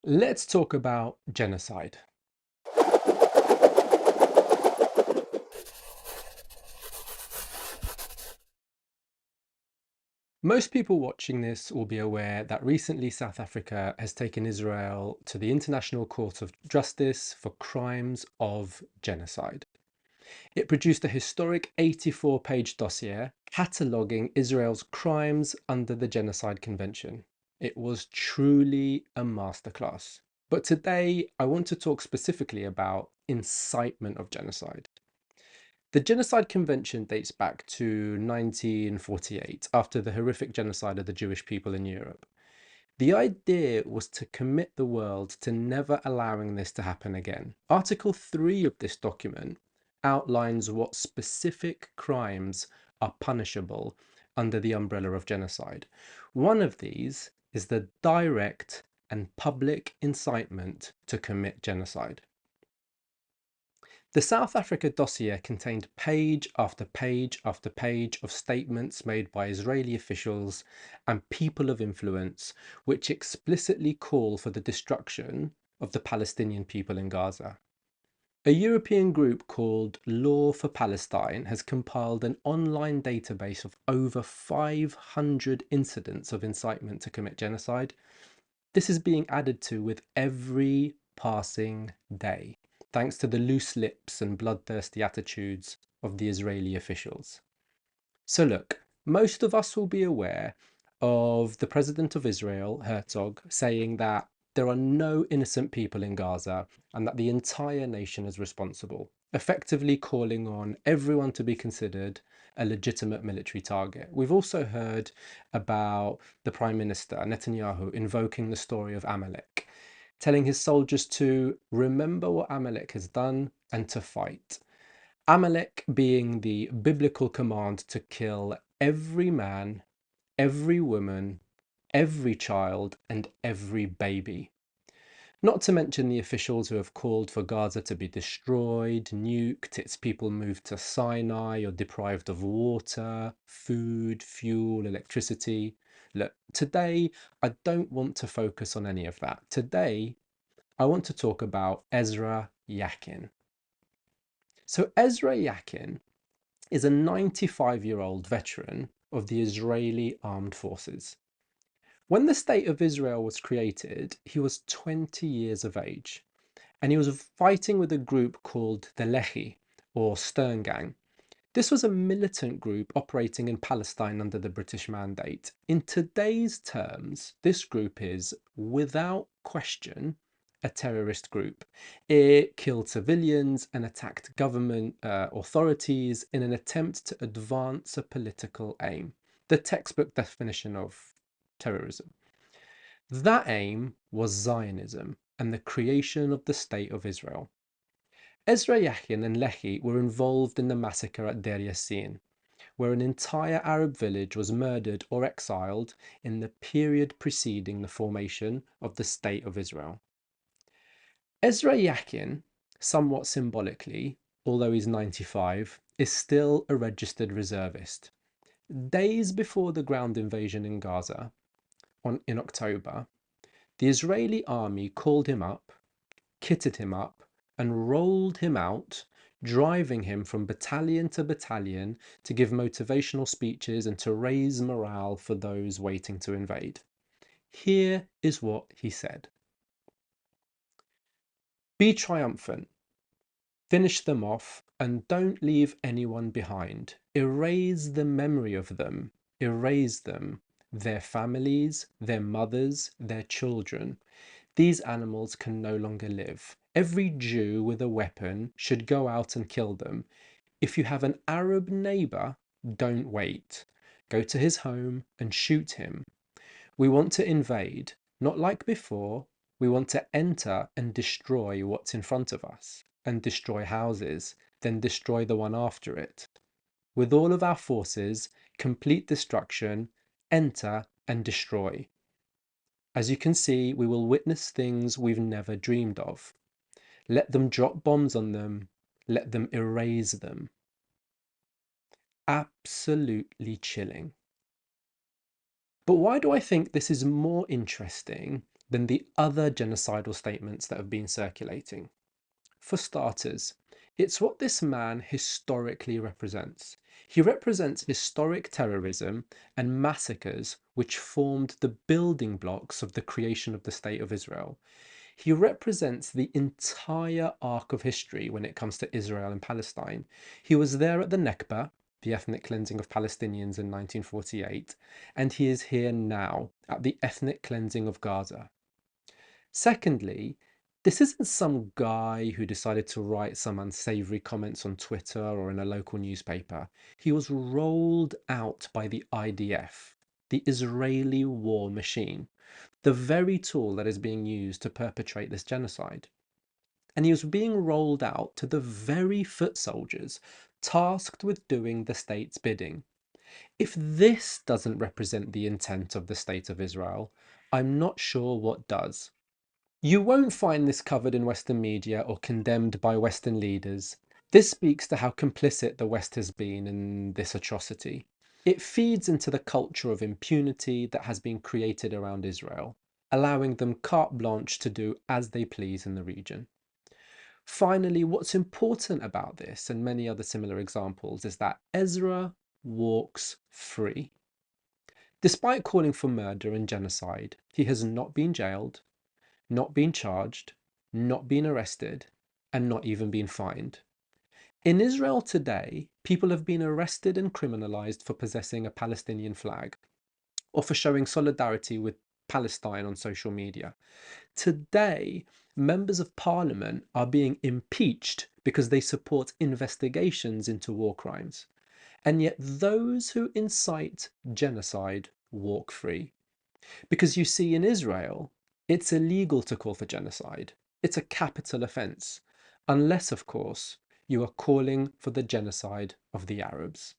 Let's talk about genocide. Most people watching this will be aware that recently South Africa has taken Israel to the International Court of Justice for crimes of genocide. It produced a historic 84-page dossier cataloguing Israel's crimes under the Genocide Convention. It was truly a masterclass. But today, I want to talk specifically about incitement of genocide. The Genocide Convention dates back to 1948, after the horrific genocide of the Jewish people in Europe. The idea was to commit the world to never allowing this to happen again. Article 3 of this document outlines what specific crimes are punishable under the umbrella of genocide. One of these is the direct and public incitement to commit genocide. The South Africa dossier contained page after page after page of statements made by Israeli officials and people of influence, which explicitly call for the destruction of the Palestinian people in Gaza. A European group called Law for Palestine has compiled an online database of over 500 incidents of incitement to commit genocide. This is being added to with every passing day, thanks to the loose lips and bloodthirsty attitudes of the Israeli officials. So, look, most of us will be aware of the president of Israel, Herzog, saying that there are no innocent people in Gaza and that the entire nation is responsible, effectively calling on everyone to be considered a legitimate military target. We've also heard about the Prime Minister, Netanyahu, invoking the story of Amalek, telling his soldiers to remember what Amalek has done and to fight. Amalek being the biblical command to kill every man, every woman, every child, and every baby. Not to mention the officials who have called for Gaza to be destroyed, nuked, its people moved to Sinai or deprived of water, food, fuel, electricity. Look, today I don't want to focus on any of that. Today I want to talk about Ezra Yakin. So Ezra Yakin is a 95-year-old veteran of the Israeli armed forces. When the State of Israel was created, he was 20 years of age, and he was fighting with a group called the Lehi, or Stern Gang. This was a militant group operating in Palestine under the British Mandate. In today's terms, this group is, without question, a terrorist group. It killed civilians and attacked government authorities in an attempt to advance a political aim. The textbook definition of terrorism. That aim was Zionism and the creation of the State of Israel. Ezra Yachin and Lehi were involved in the massacre at Deir Yassin, where an entire Arab village was murdered or exiled in the period preceding the formation of the State of Israel. Ezra Yachin, somewhat symbolically, although he's 95, is still a registered reservist. Days before the ground invasion in Gaza in October, the Israeli army called him up, kitted him up, and rolled him out, driving him from battalion to battalion to give motivational speeches and to raise morale for those waiting to invade. Here is what he said: Be triumphant, finish them off, and don't leave anyone behind. Erase the memory of them, erase them, their families, their mothers, their children. These animals can no longer live. Every Jew with a weapon should go out and kill them. If you have an Arab neighbor, don't wait. Go to his home and shoot him. We want to invade, not like before. We want to enter and destroy what's in front of us, and destroy houses, then destroy the one after it. With all of our forces, complete destruction, enter and destroy. As you can see, we will witness things we've never dreamed of. Let them drop bombs on them. Let them erase them. Absolutely chilling. But why do I think this is more interesting than the other genocidal statements that have been circulating. For starters, it's what this man historically represents. He represents historic terrorism and massacres which formed the building blocks of the creation of the State of Israel. He represents the entire arc of history when it comes to Israel and Palestine. He was there at the Nakba, the ethnic cleansing of Palestinians in 1948, and he is here now at the ethnic cleansing of Gaza. Secondly, this isn't some guy who decided to write some unsavory comments on Twitter or in a local newspaper. He was rolled out by the IDF, the Israeli war machine, the very tool that is being used to perpetrate this genocide. And he was being rolled out to the very foot soldiers tasked with doing the state's bidding. If this doesn't represent the intent of the State of Israel, I'm not sure what does. You won't find this covered in Western media or condemned by Western leaders. This speaks to how complicit the West has been in this atrocity. It feeds into the culture of impunity that has been created around Israel, allowing them carte blanche to do as they please in the region. Finally, what's important about this and many other similar examples is that Ezra walks free. Despite calling for murder and genocide, he has not been jailed, not been charged, not been arrested, and not even been fined. In Israel today, people have been arrested and criminalized for possessing a Palestinian flag or for showing solidarity with Palestine on social media. Today, members of parliament are being impeached because they support investigations into war crimes. And yet, those who incite genocide walk free. Because you see, in Israel, it's illegal to call for genocide. It's a capital offence, unless, of course, you are calling for the genocide of the Arabs.